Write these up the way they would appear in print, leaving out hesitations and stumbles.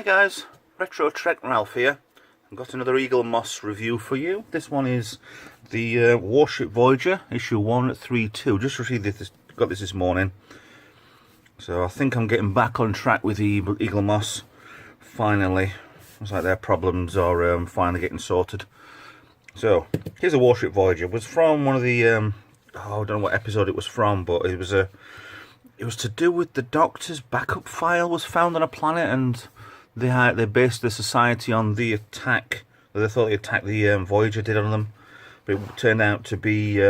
Hi guys, Retro Trek Ralph here. I've got another Eaglemoss review for you. This one is the Warship Voyager, issue 132. Just received this, got this morning. So I think I'm getting back on track with the Eaglemoss. Finally, looks like their problems are finally getting sorted. So here's a Warship Voyager. It was from one of the I don't know what episode it was from, but it was to do with the Doctor's backup file was found on a planet, and they based the society on the attack that they thought the attack the Voyager did on them, but it turned out to be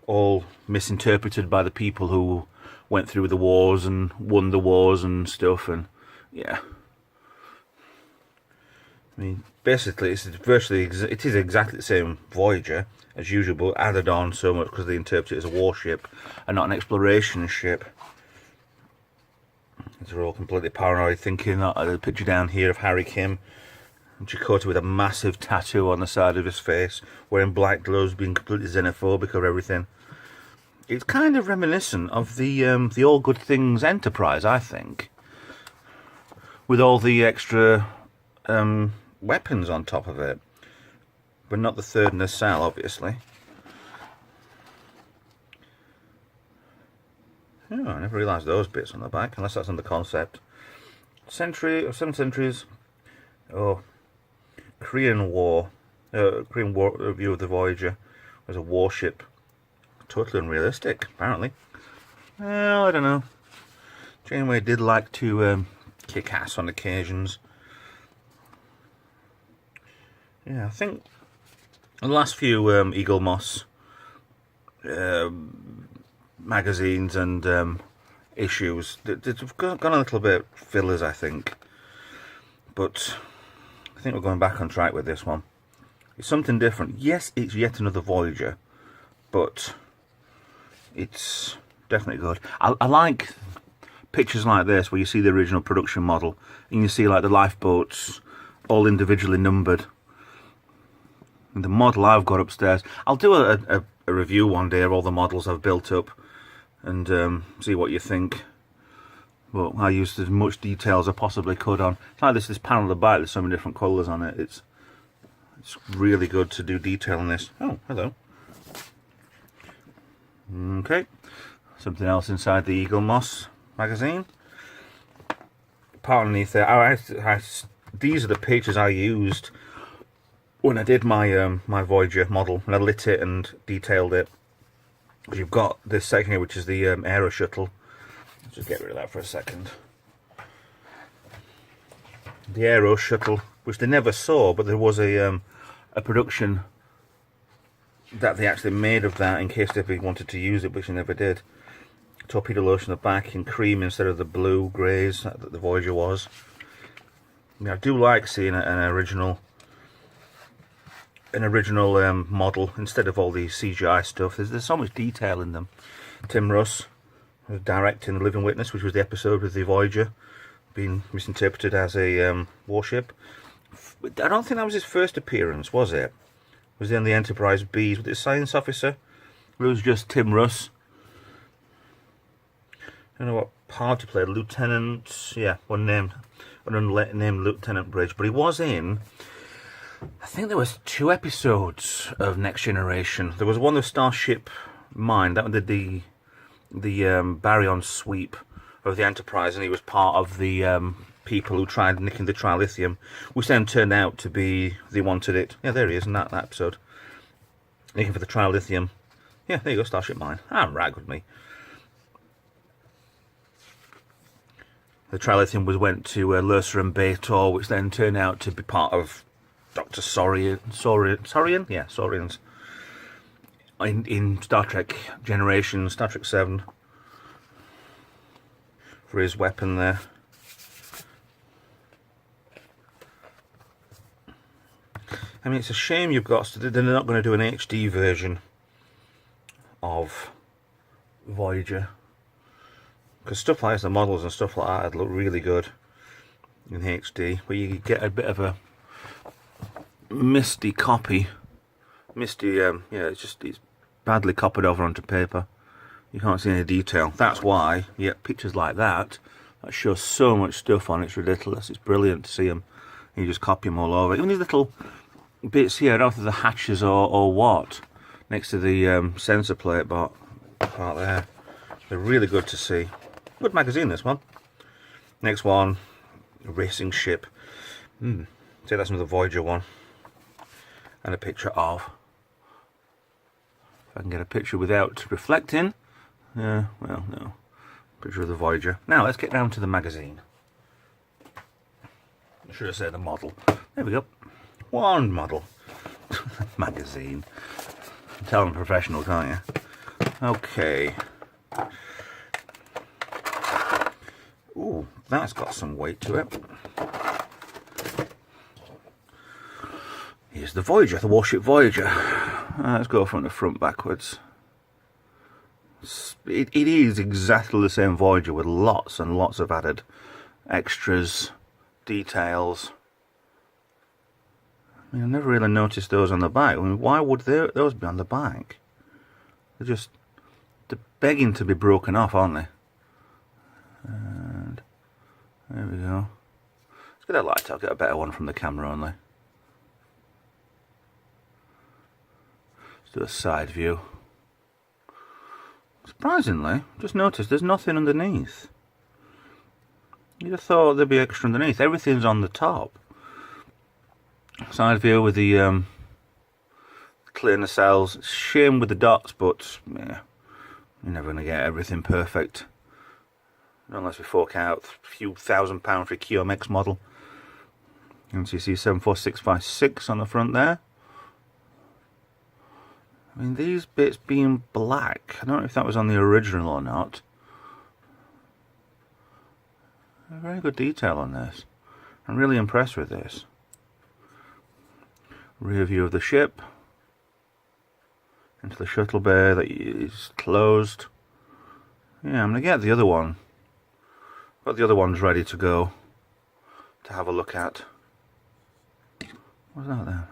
all misinterpreted by the people who went through the wars and won the wars and stuff. And yeah, I mean, basically it is exactly the same Voyager as usual, but added on so much because they interpret it as a warship and not an exploration ship. They're all completely paranoid, thinking that the picture down here of Harry Kim, Chakotay with a massive tattoo on the side of his face, wearing black gloves, being completely xenophobic of everything. It's kind of reminiscent of the All Good Things Enterprise, I think, with all the extra weapons on top of it, but not the third nacelle, obviously. Oh, I never realised those bits on the back, unless that's on the concept. Century of 7 centuries. Oh, Korean War review of the Voyager as a warship. Totally unrealistic, apparently. Well, I don't know. Janeway did like to kick ass on occasions. Yeah, I think the last few Eaglemoss magazines and issues, they've gone a little bit fillers, I think. But I think we're going back on track with this one. It's something different. Yes, it's yet another Voyager, but it's definitely good. I like pictures like this where you see the original production model and you see like the lifeboats all individually numbered. And the model I've got upstairs, I'll do a review one day of all the models I've built up and see what you think. But I used as much detail as I possibly could on. It's like this panel at the back, there's so many different colours on it. It's really good to do detail on this. Oh, hello. Okay, something else inside the Eaglemoss magazine. Part underneath there, these are the pictures I used when I did my my Voyager model, and I lit it and detailed it. You've got this section here, which is the aero shuttle. Let's just get rid of that for a second. The aero shuttle, which they never saw, but there was a production that they actually made of that in case they wanted to use it, which they never did. Torpedo lotion at the back in cream instead of the blue greys that the Voyager was. I mean, I do like seeing an original model instead of all the CGI stuff. There's so much detail in them. Tim Russ was directing The Living Witness, which was the episode with the Voyager being misinterpreted as a warship. I don't think that was his first appearance, was it? Was he on the Enterprise B's with the science officer? It was just Tim Russ. I don't know what part he played. Lieutenant, yeah, unnamed Lieutenant Bridge, but he was in, I think there was 2 episodes of Next Generation. There was one of Starship Mine, that one did the baryon sweep of the Enterprise, and he was part of the people who tried nicking the trilithium, which then turned out to be they wanted it. Yeah, there he is in that episode, nicking for the trilithium. Yeah, there you go, Starship Mine. Right with me. The trilithium went to Lursa and B'Etor, which then turned out to be part of Dr. Saurian? Yeah, Saurians. In Star Trek Generations, Star Trek 7. For his weapon there. I mean, it's a shame you've got, they're not going to do an HD version of Voyager. Because stuff like this, the models and stuff like that, would look really good in HD. But you get a bit of a misty copy. Yeah, it's badly copied over onto paper. You can't see any detail. That's why you get pictures like that that shows so much stuff on. It's ridiculous. It's brilliant to see them. You just copy them all over. Even these little bits here, I don't know if they're the hatches or what, next to the sensor plate part there. They're really good to see. Good magazine, this one. Next one, a racing ship. See, that's another Voyager one. And a picture of. If I can get a picture without reflecting. Well, no. Picture of the Voyager. Now, let's get down to the magazine. I should have said a model. There we go. One model. Magazine. Tell them professional, can't you? Okay. Ooh, that's got some weight to it. Here's the Voyager, the warship Voyager. Let's go from the front backwards. It is exactly the same Voyager with lots and lots of added extras, details. I mean, I never really noticed those on the back. I mean, why would those be on the back? They're begging to be broken off, aren't they? And there we go. Let's get that light. I'll get a better one from the camera only. Let's do a side view. Surprisingly, just noticed there's nothing underneath. You'd have thought there'd be extra underneath. Everything's on the top. Side view with the clear nacelles. Shame with the dots, but yeah, you're never going to get everything perfect. Unless we fork out a few £1,000 for a QMX model. MCC 74656 on the front there. I mean, these bits being black, I don't know if that was on the original or not. Very good detail on this. I'm really impressed with this. Rear view of the ship. Into the shuttle bay that is closed. Yeah, I'm going to get the other one. Got the other ones ready to go to have a look at. What's that then?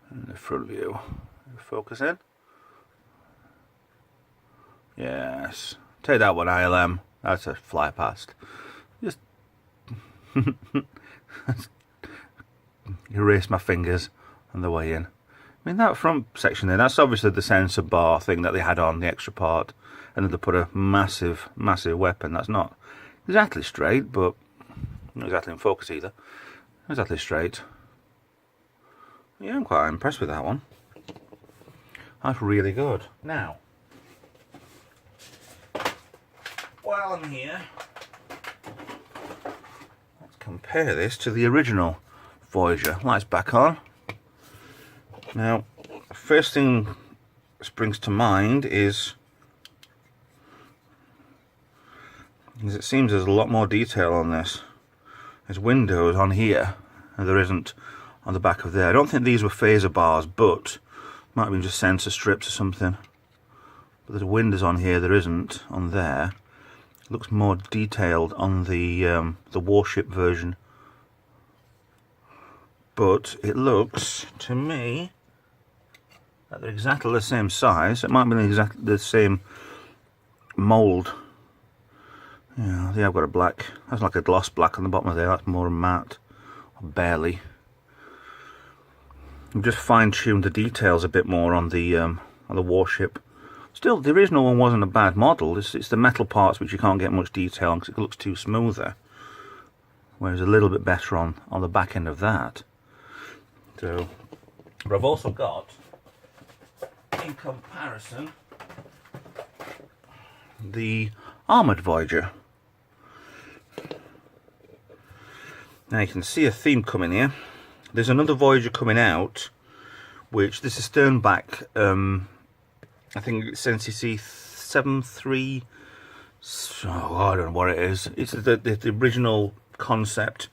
And the front view. Focus in. Yes. Take that one, ILM. That's a fly past. Just erase my fingers on the way in. I mean, that front section there, that's obviously the sensor bar thing that they had on, the extra part. And then they put a massive, massive weapon. That's not exactly straight, but not exactly in focus either. Not exactly straight. Yeah, I'm quite impressed with that one. That's really good. Now, while I'm here, let's compare this to the original Voyager. Lights back on. Now, the first thing that springs to mind is it seems there's a lot more detail on this. There's windows on here, and there isn't on the back of there. I don't think these were phaser bars, but might have been just sensor strips or something. But there's windows on here, there isn't on there. It looks more detailed on the warship version. But it looks, to me, that they're exactly the same size. It might be exactly the same mould. Yeah, I've got a black. That's like a gloss black on the bottom of there. That's more matte, barely. I've just fine-tuned the details a bit more on the warship. Still, the original one wasn't a bad model. It's the metal parts which you can't get much detail on because it looks too smoother. Whereas a little bit better on the back end of that. So, but I've also got, in comparison, the armoured Voyager. Now you can see a theme coming here. There's another Voyager coming out, which this is Sternback. I think it's NCC 73. Oh, I don't know what it is. It's the original concept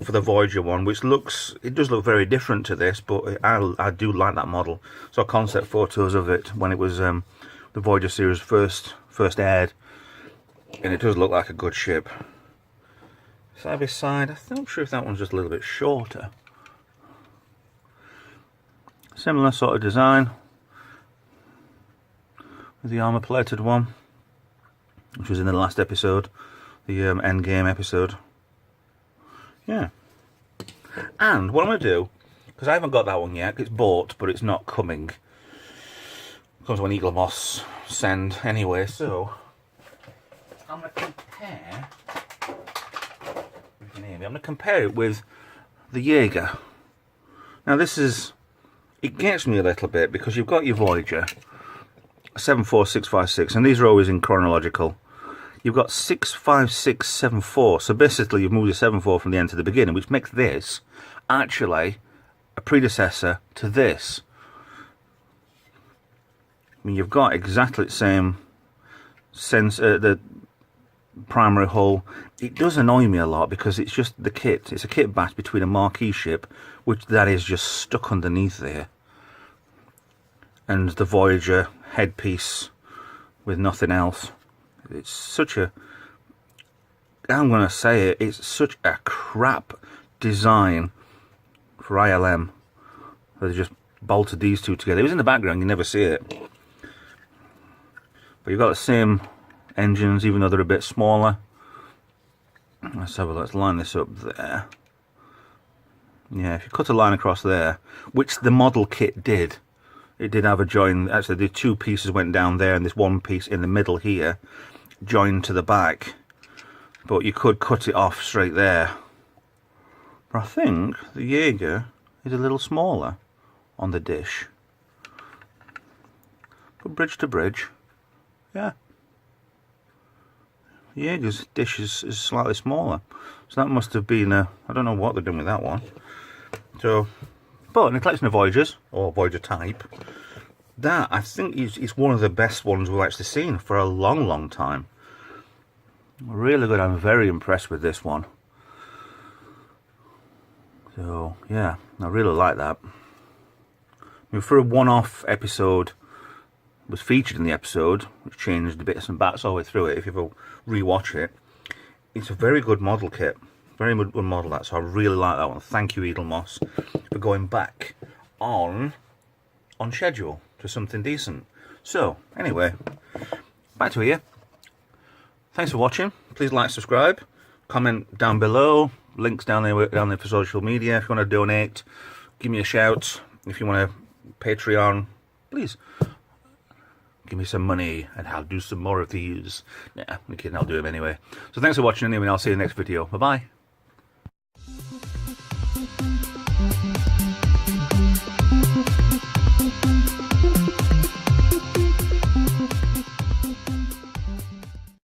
for the Voyager one, which does look very different to this, but I do like that model. So concept photos of it when it was the Voyager series first aired, and it does look like a good ship. Side by side, I'm not sure if that one's just a little bit shorter. Similar sort of design. The armor-plated one, which was in the last episode, the Endgame episode. Yeah. And what I'm going to do, because I haven't got that one yet, it's bought, but it's not coming. It comes when Eaglemoss send anyway, so I'm going to compare, you can hear me, I'm going to compare it with the Jaeger. Now this is, it gets me a little bit, because you've got your Voyager, 74656, and these are always in chronological. You've got 65674, so basically you've moved your 74 from the end to the beginning, which makes this actually a predecessor to this. I mean, you've got exactly the same the primary hull. It does annoy me a lot because it's just the kit. It's a kit batch between a marquee ship, which that is just stuck underneath there, and the Voyager headpiece with nothing else. It's such a, I'm going to say it, it's such a crap design for ILM. They just bolted these two together. It was in the background, you never see it. But you've got the same engines, even though they're a bit smaller. Let's have a look, let's line this up there. Yeah, if you cut a line across there, which the model kit did, it did have a join. Actually, the two pieces went down there, and this one piece in the middle here joined to the back. But you could cut it off straight there. But I think the Jaeger is a little smaller on the dish. But bridge to bridge, yeah. The Jaeger's dish is slightly smaller. So that must have been a, I don't know what they're doing with that one. So, but in a collection of Voyagers, or Voyager type, that I think is one of the best ones we've actually seen for a long, long time. Really good. I'm very impressed with this one. So yeah, I really like that. I mean, for a one-off episode, was featured in the episode, which changed the bits and bats all the way through it. If you ever rewatch it, it's a very good model kit. Very good model that. So I really like that one. Thank you, Eaglemoss, for going back on schedule to something decent. So anyway, back to here. Thanks for watching. Please like, subscribe, comment down below. Links down there for social media. If you want to donate, give me a shout. If you want to Patreon, please give me some money and I'll do some more of these. Nah, I'm kidding, I'll do them anyway. So thanks for watching anyway, and I'll see you in the next video. Bye bye.